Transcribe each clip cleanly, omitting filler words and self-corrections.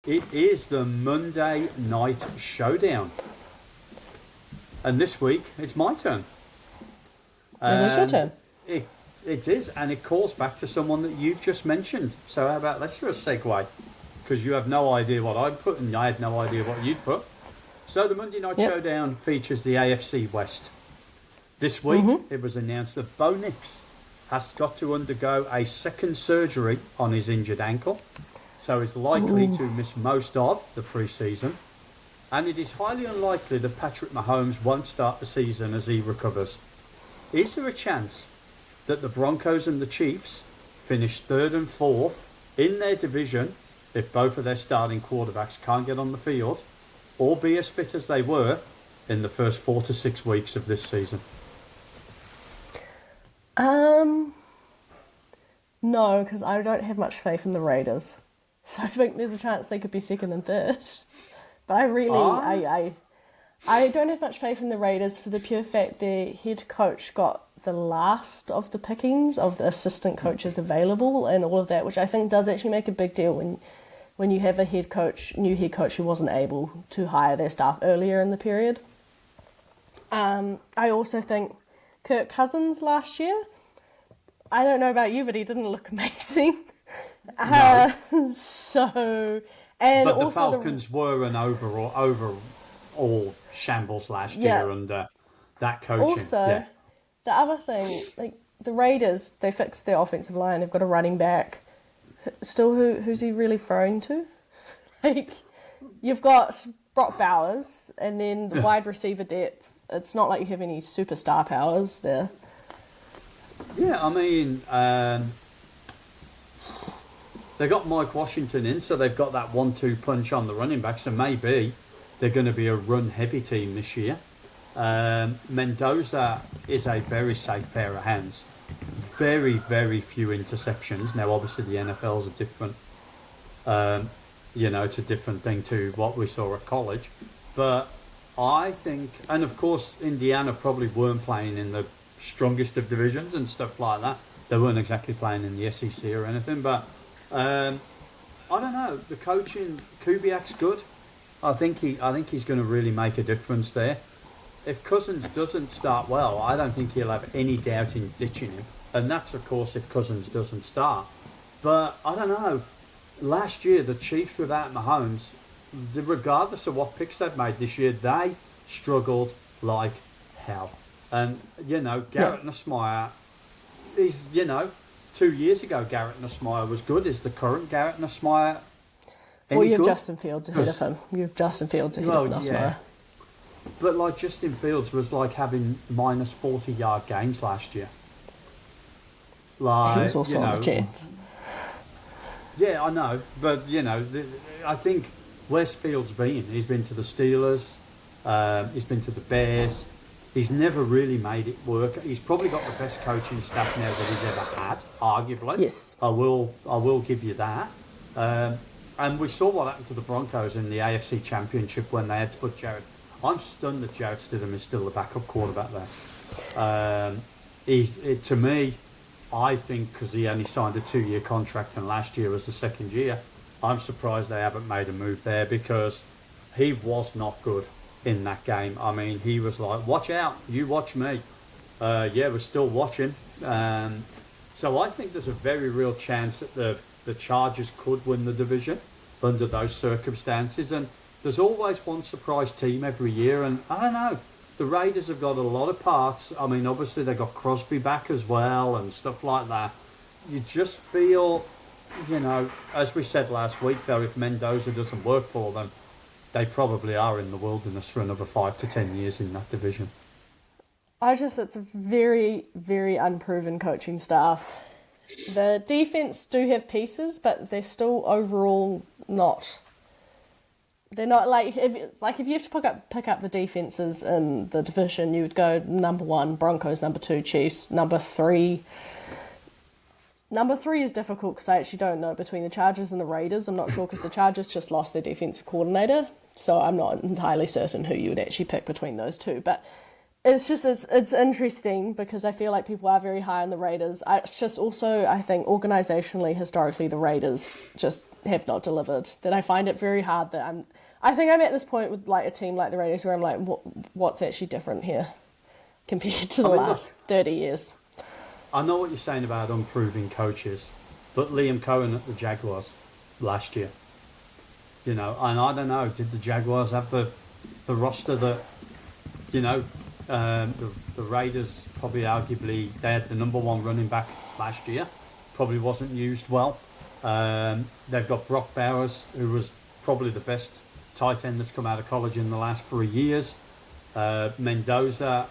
It is the Monday Night Showdown. And this week, it's my turn. It is your turn. It is, and it calls back to someone that you've just mentioned. So how about, let's do a segue, because you have no idea what I put, and I had no idea what you'd put. So the Monday Night Showdown features the AFC West. This week, it was announced that Bo Nix has got to undergo a second surgery on his injured ankle, so is likely to miss most of the pre-season. And it is highly unlikely that Patrick Mahomes won't start the season as he recovers. Is there a chance that the Broncos and the Chiefs finish third and fourth in their division if both of their starting quarterbacks can't get on the field, or be as fit as they were in the first 4 to 6 weeks of this season? No, because I don't have much faith in the Raiders. So I think there's a chance they could be second and third. But I don't have much faith in the Raiders for the pure fact their head coach got the last of the pickings of the assistant coaches available and all of that, which I think does actually make a big deal when you have a new head coach who wasn't able to hire their staff earlier in the period. I also think Kirk Cousins last year, I don't know about you, but he didn't look amazing. No. And but the also Falcons were an overall shambles last year under that coaching. Also, the other thing, like the Raiders, they fixed their offensive line. They've got a running back. Still, who's he really throwing to? Like, you've got Brock Bowers, and then the wide receiver depth. It's not like you have any superstar powers there. Yeah, I mean, they got Mike Washington in, so they've got that 1-2 punch on the running back. So maybe they're going to be a run-heavy team this year. Mendoza is a very safe pair of hands. Very, very few interceptions. Now, obviously, the NFL's a different, it's a different thing to what we saw at college. But I think, and of course, Indiana probably weren't playing in the strongest of divisions and stuff like that. They weren't exactly playing in the SEC or anything, but I don't know. The coaching, Kubiak's good. I think he's going to really make a difference there. If Cousins doesn't start well, I don't think he'll have any doubt in ditching him. And that's, of course, if Cousins doesn't start. But I don't know. Last year, the Chiefs without Mahomes, regardless of what picks they've made this year, they struggled like hell. And, Garrett Nussmeier is, 2 years ago, Garrett Nussmeier was good. Is the current Garrett Nussmeier any Well, you have good? Justin Fields ahead of him. You have Justin Fields ahead of Nussmeier. Yeah. But, like, Justin Fields was like having minus 40-yard games last year. Like, he was also on the Jets. Yeah, I know. But, I think where's Fields been? He's been to the Steelers. He's been to the Bears. He's never really made it work. He's probably got the best coaching staff now that he's ever had, arguably. Yes. I will give you that. And we saw what happened to the Broncos in the AFC Championship when they had to put Jared. I'm stunned that Jarrett Stidham is still the backup quarterback there. To me, I think because he only signed a 2-year contract and last year was the second year, I'm surprised they haven't made a move there because he was not good in that game. I mean, he was like, watch out, you watch me. We're still watching. So I think there's a very real chance that the Chargers could win the division under those circumstances. And there's always one surprise team every year. And I don't know, the Raiders have got a lot of parts. I mean, obviously they got Crosby back as well and stuff like that. You just feel, as we said last week, though, if Mendoza doesn't work for them, they probably are in the wilderness for another 5 to 10 years in that division. It's a very, very unproven coaching staff. The defense do have pieces, but they're still overall not. They're not like if you have to pick up the defenses in the division, you would go number 1 Broncos, number 2 Chiefs, number 3. Number 3 is difficult because I actually don't know between the Chargers and the Raiders. I'm not sure because the Chargers just lost their defensive coordinator, so I'm not entirely certain who you would actually pick between those two. But it's interesting because I feel like people are very high on the Raiders. It's just also, I think, organisationally, historically, the Raiders just have not delivered. That I find it very hard that I think I'm at this point with like a team like the Raiders where I'm like, what's actually different here compared to the last 30 years? I know what you're saying about unproven coaches, but Liam Cohen at the Jaguars last year, and I don't know, did the Jaguars have the roster that, the Raiders probably arguably, they had the number one running back last year, probably wasn't used well. They've got Brock Bowers, who was probably the best tight end that's come out of college in the last 3 years. Mendoza,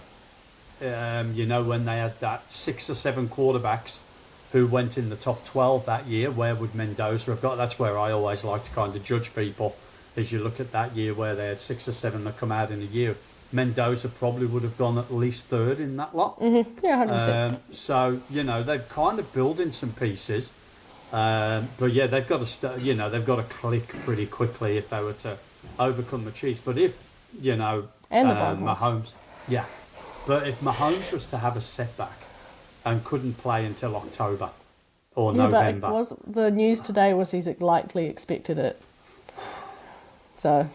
when they had that 6 or 7 quarterbacks who went in the top 12 that year, where would Mendoza have got? That's where I always like to kind of judge people, is you look at that year where they had 6 or 7 that come out in a year. Mendoza probably would have gone at least third in that lot. Mm-hmm. Yeah, 100%. So, they've kind of building some pieces. But yeah, they've got to they've got to click pretty quickly if they were to overcome the Chiefs. But if, and the Broncos. Mahomes, but if Mahomes was to have a setback and couldn't play until October or November. But the news today was he's likely expected it. So...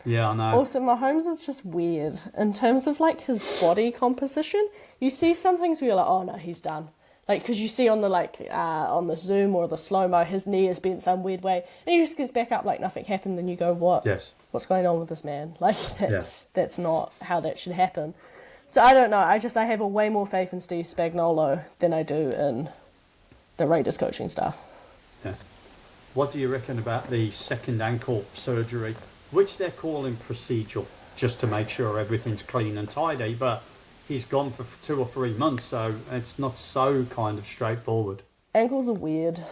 Yeah, I know. Also, Mahomes is just weird. In terms of, like, his body composition, you see some things where you're like, oh, no, he's done. Like, because you see on the, on the Zoom or the slow-mo, his knee is bent some weird way, and he just gets back up like nothing happened, and you go, what? Yes. What's going on with this man? Like, that's not how that should happen. So, I don't know. I have a way more faith in Steve Spagnuolo than I do in the Raiders coaching staff. Yeah. What do you reckon about the second ankle surgery, which they're calling procedural, just to make sure everything's clean and tidy, but he's gone for 2 or 3 months, so it's not so kind of straightforward. Ankles are weird.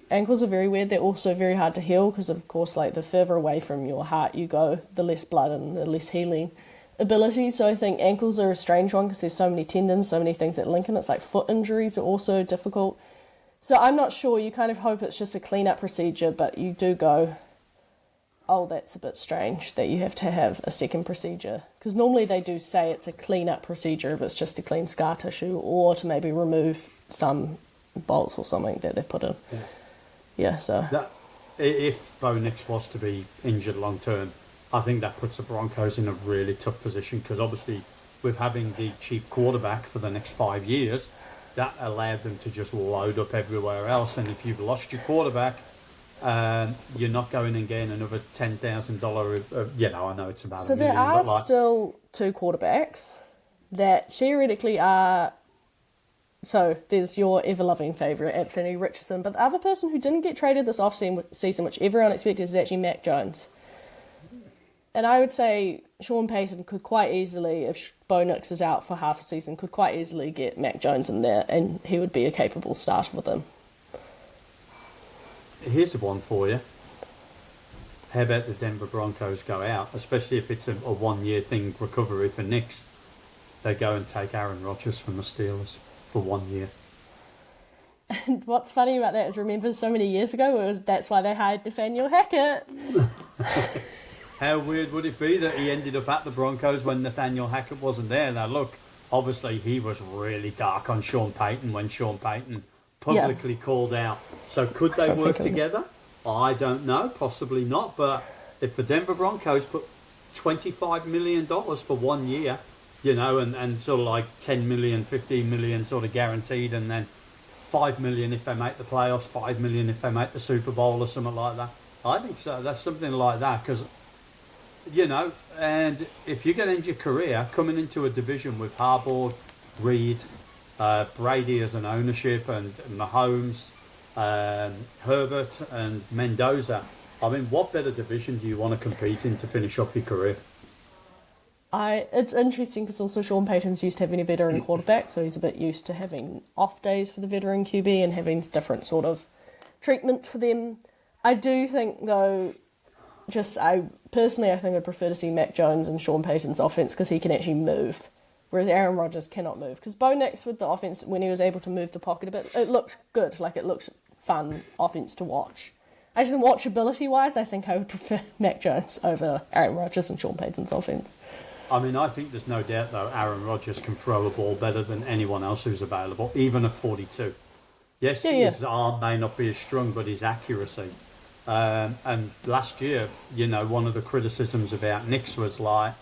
Ankles are very weird. They're also very hard to heal because, of course, like the further away from your heart you go, the less blood and the less healing ability. So I think ankles are a strange one because there's so many tendons, so many things that link in. It's like foot injuries are also difficult. So I'm not sure. You kind of hope it's just a clean-up procedure, but you do go, oh, that's a bit strange that you have to have a second procedure. Because normally they do say it's a clean-up procedure if it's just to clean scar tissue or to maybe remove some bolts or something that they've put in. Yeah, so... If Bo Nix was to be injured long-term, I think that puts the Broncos in a really tough position because obviously with having the cheap quarterback for the next 5 years, that allowed them to just load up everywhere else. And if you've lost your quarterback... you're not going and getting another $10,000. I know it's about. So there are still 2 quarterbacks that theoretically are. So there's your ever-loving favourite, Anthony Richardson, but the other person who didn't get traded this off-season, which everyone expected, is actually Mac Jones. And I would say Sean Payton could quite easily, if Bo Nix is out for half a season, could quite easily get Mac Jones in there, and he would be a capable starter with him. Here's one for you. How about the Denver Broncos go out, especially if it's a 1-year thing, recovery for Nix? They go and take Aaron Rodgers from the Steelers for 1 year. And what's funny about that is, remember so many years ago, that's why they hired Nathaniel Hackett. How weird would it be that he ended up at the Broncos when Nathaniel Hackett wasn't there? Now look, obviously he was really dark on Sean Payton when Sean Payton publicly called out. So could they work together? I don't know, possibly not. But if the Denver Broncos put $25 million for 1 year, and sort of like 10 million, 15 million sort of guaranteed, and then 5 million if they make the playoffs, 5 million if they make the Super Bowl or something like that. I think so. That's something like that because, and if you're going to end your career coming into a division with Harbaugh, Reed, Brady as an ownership, and Mahomes, Herbert and Mendoza. I mean, what better division do you want to compete in to finish off your career? It's interesting because also Sean Payton's used to having a veteran quarterback, so he's a bit used to having off days for the veteran QB and having different sort of treatment for them. I do think, though, I think I'd prefer to see Mac Jones and Sean Payton's offense because he can actually move, whereas Aaron Rodgers cannot move. Because Bo Nix with the offense, when he was able to move the pocket a bit, it looked good. Like, it looked fun offense to watch. I just think watchability-wise, I think I would prefer Mac Jones over Aaron Rodgers and Sean Payton's offense. I mean, I think there's no doubt, though, Aaron Rodgers can throw a ball better than anyone else who's available, even at 42. Yes, his arm may not be as strong, but his accuracy. And last year, one of the criticisms about Nix was like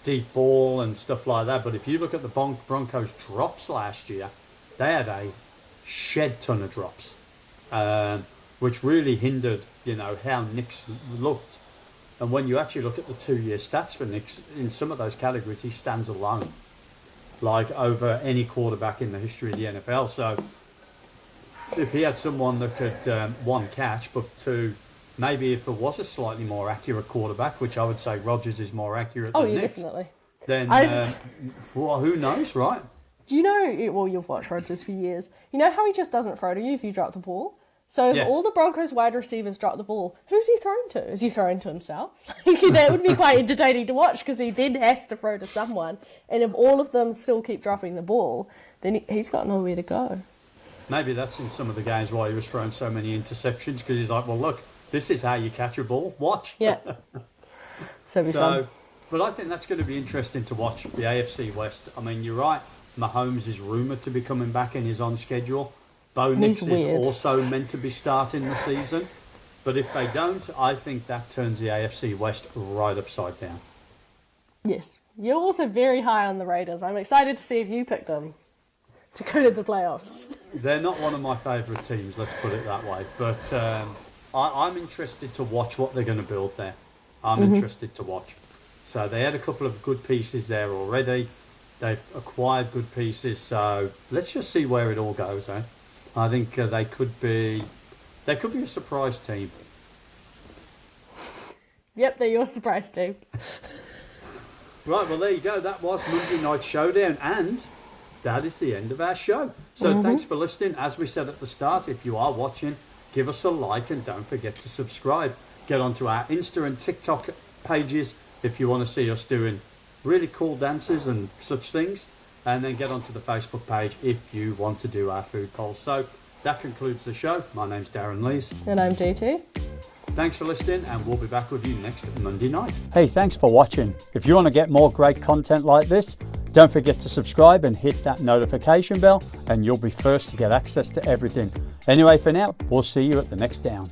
deep ball and stuff like that. But if you look at the Broncos' drops last year, they had a shed ton of drops, which really hindered, how Nix looked. And when you actually look at the 2-year stats for Nix, in some of those categories, he stands alone, like over any quarterback in the history of the NFL. So if he had someone that could, one, catch, but two, maybe if it was a slightly more accurate quarterback, which I would say Rodgers is more accurate than Nix, definitely. Then, well, who knows, right? Do you know, well, you've watched Rodgers for years, you know how he just doesn't throw to you if you drop the ball? So if all the Broncos wide receivers drop the ball, who's he throwing to? Is he throwing to himself? That would be quite entertaining to watch because he then has to throw to someone. And if all of them still keep dropping the ball, then he's got nowhere to go. Maybe that's in some of the games why he was throwing so many interceptions, because he's like, well, look, this is how you catch a ball. Watch. Yeah. So it'll be fun. But I think that's going to be interesting to watch, the AFC West. I mean, you're right. Mahomes is rumoured to be coming back and is on schedule. Bo Nix is also meant to be starting the season. But if they don't, I think that turns the AFC West right upside down. Yes. You're also very high on the Raiders. I'm excited to see if you pick them to go to the playoffs. They're not one of my favourite teams, let's put it that way. But I'm interested to watch what they're going to build there. I'm interested to watch. So they had a couple of good pieces there already. They've acquired good pieces. So let's just see where it all goes, eh? I think they could be a surprise team. Yep, they're your surprise team. Right, well, there you go. That was Monday Night Showdown, and that is the end of our show. So thanks for listening. As we said at the start, if you are watching, give us a like and don't forget to subscribe. Get onto our Insta and TikTok pages if you want to see us doing really cool dances and such things. And then get onto the Facebook page if you want to do our food polls. So that concludes the show. My name's Darran Lees. And I'm DT. Thanks for listening, and we'll be back with you next Monday night. Hey, thanks for watching. If you want to get more great content like this, don't forget to subscribe and hit that notification bell, and you'll be first to get access to everything. Anyway, for now, we'll see you at the next down.